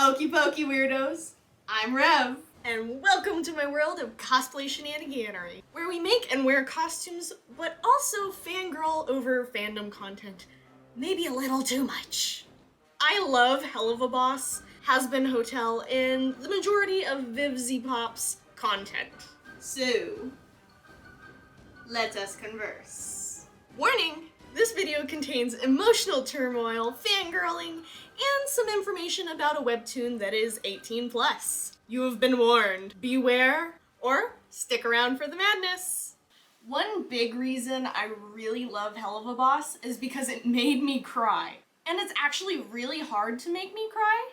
Okie pokey weirdos, I'm Rev. And welcome to my world of cosplay shenaniganery, where we make and wear costumes, but also fangirl over fandom content. Maybe a little too much. I love Helluva Boss, Has-Been Hotel, and the majority of Viv Z-Pop's content. So, let us converse. Warning! This video contains emotional turmoil, fangirling, and some information about a webtoon that is 18+. You have been warned. Beware, or stick around for the madness. One big reason I really love Helluva Boss is because it made me cry. And it's actually really hard to make me cry.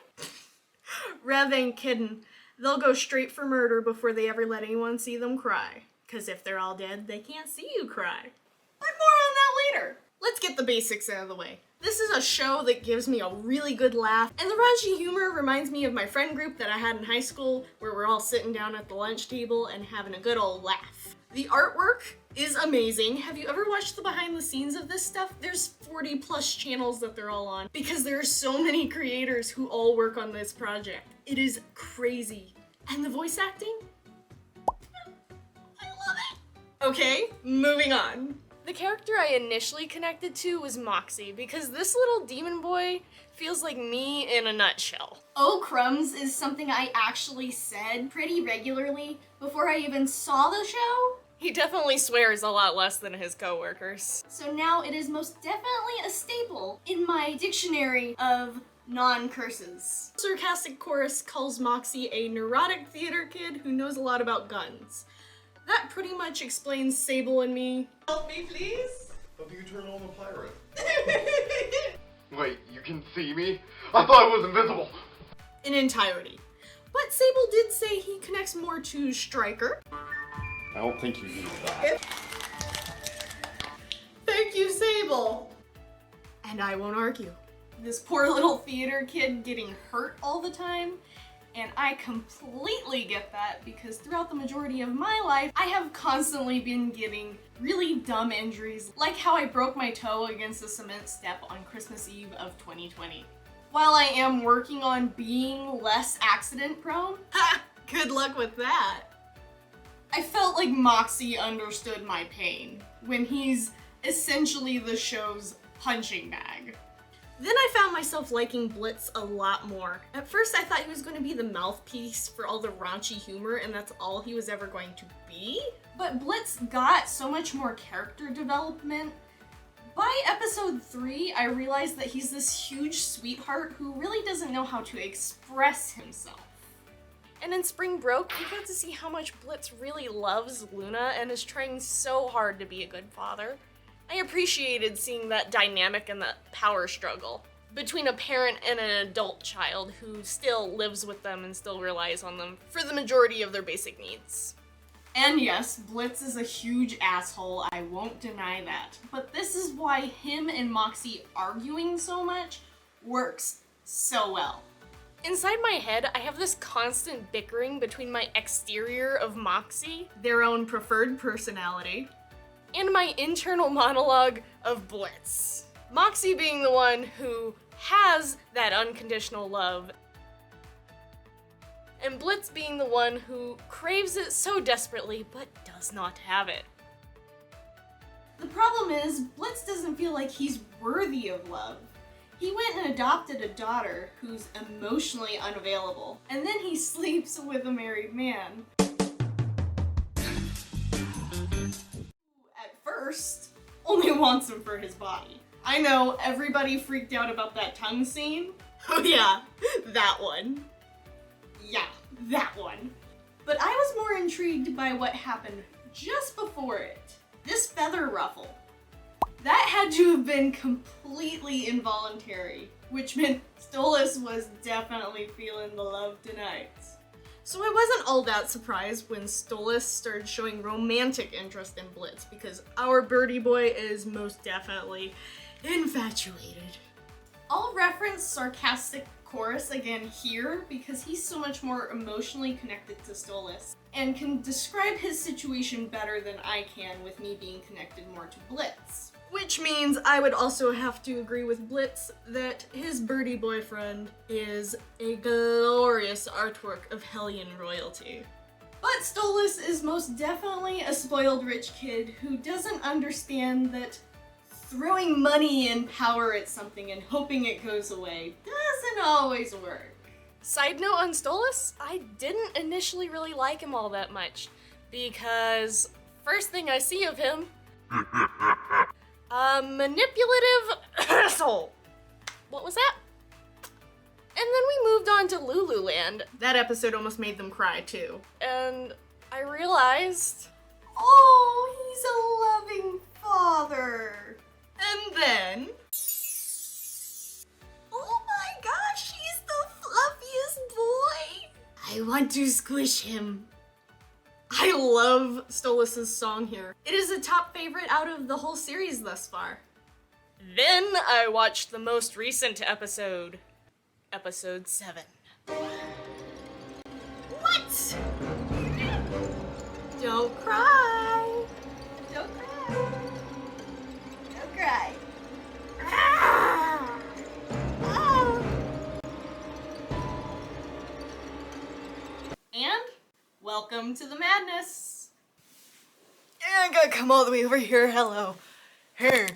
Rev ain't kidding. They'll go straight for murder before they ever let anyone see them cry. 'Cause if they're all dead, they can't see you cry. But more on that later. Let's get the basics out of the way. This is a show that gives me a really good laugh, and the raunchy humor reminds me of my friend group that I had in high school, where we're all sitting down at the lunch table and having a good old laugh. The artwork is amazing. Have you ever watched the behind the scenes of this stuff? There's 40+ channels that they're all on, because there are so many creators who all work on this project. It is crazy. And the voice acting? I love it! Okay, moving on. The character I initially connected to was Moxie, because this little demon boy feels like me in a nutshell. Oh crumbs is something I actually said pretty regularly before I even saw the show. He definitely swears a lot less than his coworkers. So now it is most definitely a staple in my dictionary of non-curses. Sarcastic Chorus calls Moxie a neurotic theater kid who knows a lot about guns. That pretty much explains Sable and me. Help me, please? How do you turn on the pirate? Wait, you can see me? I thought I was invisible! In entirety. But Sable did say he connects more to Striker. I don't think you need that. Thank you, Sable! And I won't argue. This poor little theater kid getting hurt all the time, and I completely get that because throughout the majority of my life, I have constantly been getting really dumb injuries, like how I broke my toe against a cement step on Christmas Eve of 2020. While I am working on being less accident prone, good luck with that. I felt like Moxie understood my pain when he's essentially the show's punching bag. Then I found myself liking Blitz a lot more. At first I thought he was going to be the mouthpiece for all the raunchy humor and that's all he was ever going to be. But Blitz got so much more character development. By episode 3, I realized that he's this huge sweetheart who really doesn't know how to express himself. And in Spring Broke, we got to see how much Blitz really loves Luna and is trying so hard to be a good father. I appreciated seeing that dynamic and that power struggle between a parent and an adult child who still lives with them and still relies on them for the majority of their basic needs. And yes, Blitz is a huge asshole, I won't deny that. But this is why him and Moxie arguing so much works so well. Inside my head, I have this constant bickering between my exterior of Moxie, their own preferred personality, and my internal monologue of Blitz. Moxie being the one who has that unconditional love, and Blitz being the one who craves it so desperately but does not have it. The problem is, Blitz doesn't feel like he's worthy of love. He went and adopted a daughter who's emotionally unavailable, and then he sleeps with a married man. First, only wants him for his body. I know, everybody freaked out about that tongue scene. Oh yeah, that one. Yeah, that one. But I was more intrigued by what happened just before it. This feather ruffle. That had to have been completely involuntary, which meant Stolas was definitely feeling the love tonight. So I wasn't all that surprised when Stolas started showing romantic interest in Blitz, because our birdie boy is most definitely infatuated. I'll reference Sarcastic Chorus again here because he's so much more emotionally connected to Stolas and can describe his situation better than I can with me being connected more to Blitz. Which means I would also have to agree with Blitz that his birdie boyfriend is a glorious artwork of Hellion royalty. But Stolas is most definitely a spoiled rich kid who doesn't understand that throwing money and power at something and hoping it goes away doesn't always work. Side note on Stolas, I didn't initially really like him all that much, because first thing I see of him, a manipulative asshole. What was that? And then we moved on to Lululand, That episode almost made them cry too. and I realized, Oh, he's a loving father. And then... oh my gosh, he's the fluffiest boy! I want to squish him. I love Stolas' song here. It is a top favorite out of the whole series thus far. then I watched the most recent episode, episode 7. What? Don't cry. Don't cry. Don't cry. Ah! Ah! And welcome to the madness. And I gotta come all the way over here. Hello. Here.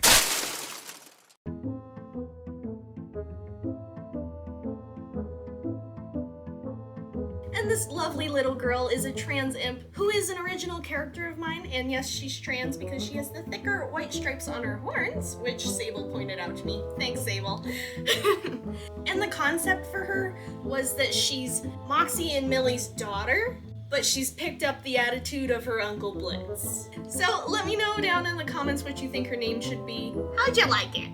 And this lovely little girl is a trans imp who is an original character of mine, and yes, she's trans because she has the thicker white stripes on her horns, which Sable pointed out to me. Thanks, Sable. And the concept for her was that she's Moxie and Millie's daughter, but she's picked up the attitude of her Uncle Blitz. So let me know down in the comments what you think her name should be. How'd you like it?